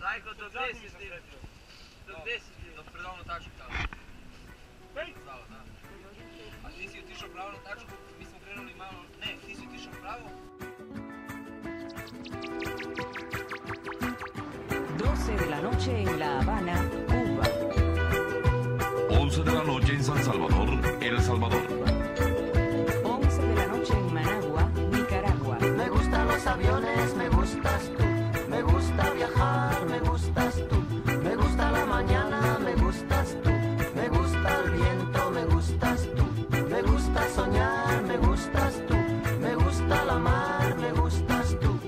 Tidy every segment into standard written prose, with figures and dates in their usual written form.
Rajko, do 10 si bio. Do 10 si bio. Do predavno tačku tamo. Pravo, da. A ti si otišao pravo na tačku, mi smo krenuli malo... Ne, ti si otišao pravo. 12 de la noche en La Habana, Cuba. 11 de la noche en San Salvador, El Salvador. 11 de la noche en Managua, Nicaragua. Me gustan los aviones, me gustas tú. Me gusta viajar, me gustas tú. Me gusta la mañana, me gustas tú. Me gusta el viento, me gustas tú. Me gusta soñar, me gustas tú. Me gusta la mar, me gustas tú.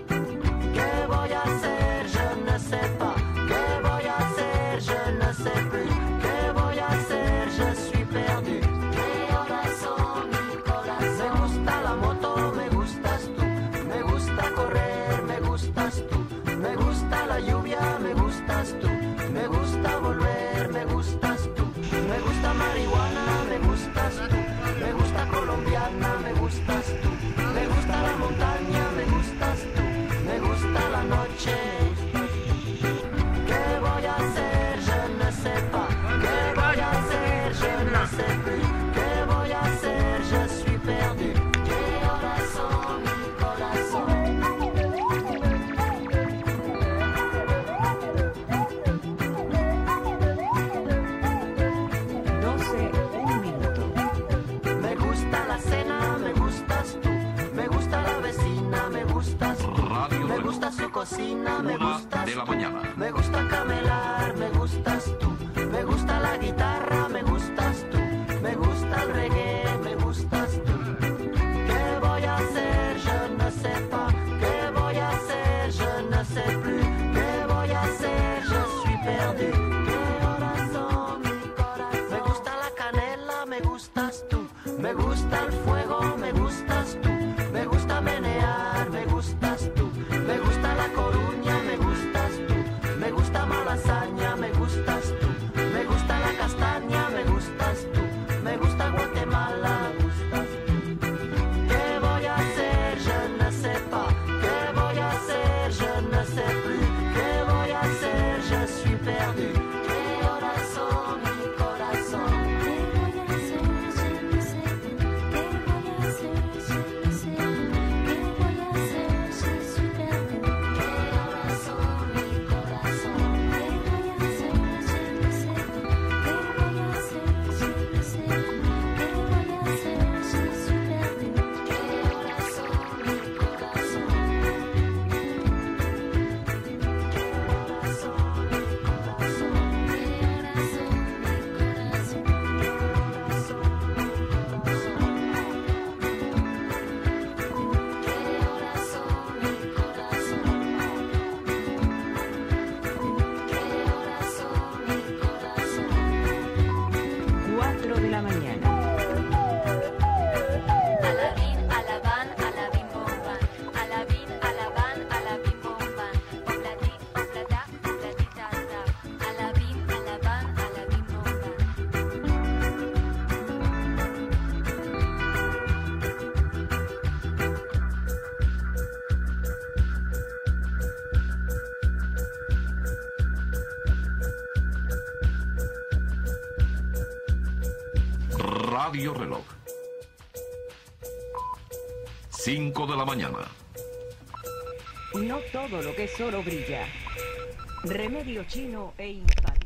¿Qué voy a hacer? Je ne sais pas. ¿Qué voy a hacer? Je ne sais plus. ¿Qué voy a hacer? Je suis perdu. ¿Qué horas son, mi corazón? Me gusta la moto, me gustas tú. Me gusta correr, me gustas tú. Me gusta la lluvia, me gustas tú. Me gusta volver, me gustas tú. Me gusta marihuana, me gustas tú. Me gusta colombiana, me gustas tú. Me gusta la montaña, me gustas tú. Me gusta la noche. ¿Qué voy a hacer? Je ne sais pas. ¿Qué voy a hacer? Je ne sais plus. ¿Qué voy a hacer? Je suis perdu. ¿Qué horas son, mi corazón? 12, un minuto. Me gusta la cena, me gustas tú. Me gusta la vecina, me gustas tú. Radio Me Reloj. gusta su cocina, me 1 gustas de la tú. mañana. Me gusta camelar, me gustas tú. Me gusta la guitarra, me gustas tú. Me gusta el reggae, me gustas tú. ¿Qué voy a hacer? Je ne sais pas. ¿Qué voy a hacer? Je ne sais plus. ¿Qué voy a hacer? Je suis perdu. ¿Qué horas son, mi corazón? Me gusta la canela, me gustas tú. Me gusta el fuego, me gustas tú. Me gusta menear, me gustas tú. Me gusta la coruña, me gustas tú. Me gusta malasaña, me gustas tú. Me gusta la castaña, me gustas tú. Me gusta Guatemala, me gustas tú. ¿Qué voy a hacer? Je ne sais pas. ¿Qué voy a hacer? Je ne sais plus. ¿Qué voy a hacer? Je suis perdu. ¿Qué horas son, mi corazón? ¿Qué voy a hacer? Je ne sais plus. ¿Qué voy a hacer? Je ne sais plus. ¿Qué la mañana. Alabín, alabán, alabín, bombán. Alabín, alabán, alabín, bombán. Oblatí, oblatá, oblatita, ta. Alabín, alabán, alabín, bombán. Radio Reloj. 5 de la mañana. No todo lo que es oro brilla. Remedio chino e infalible.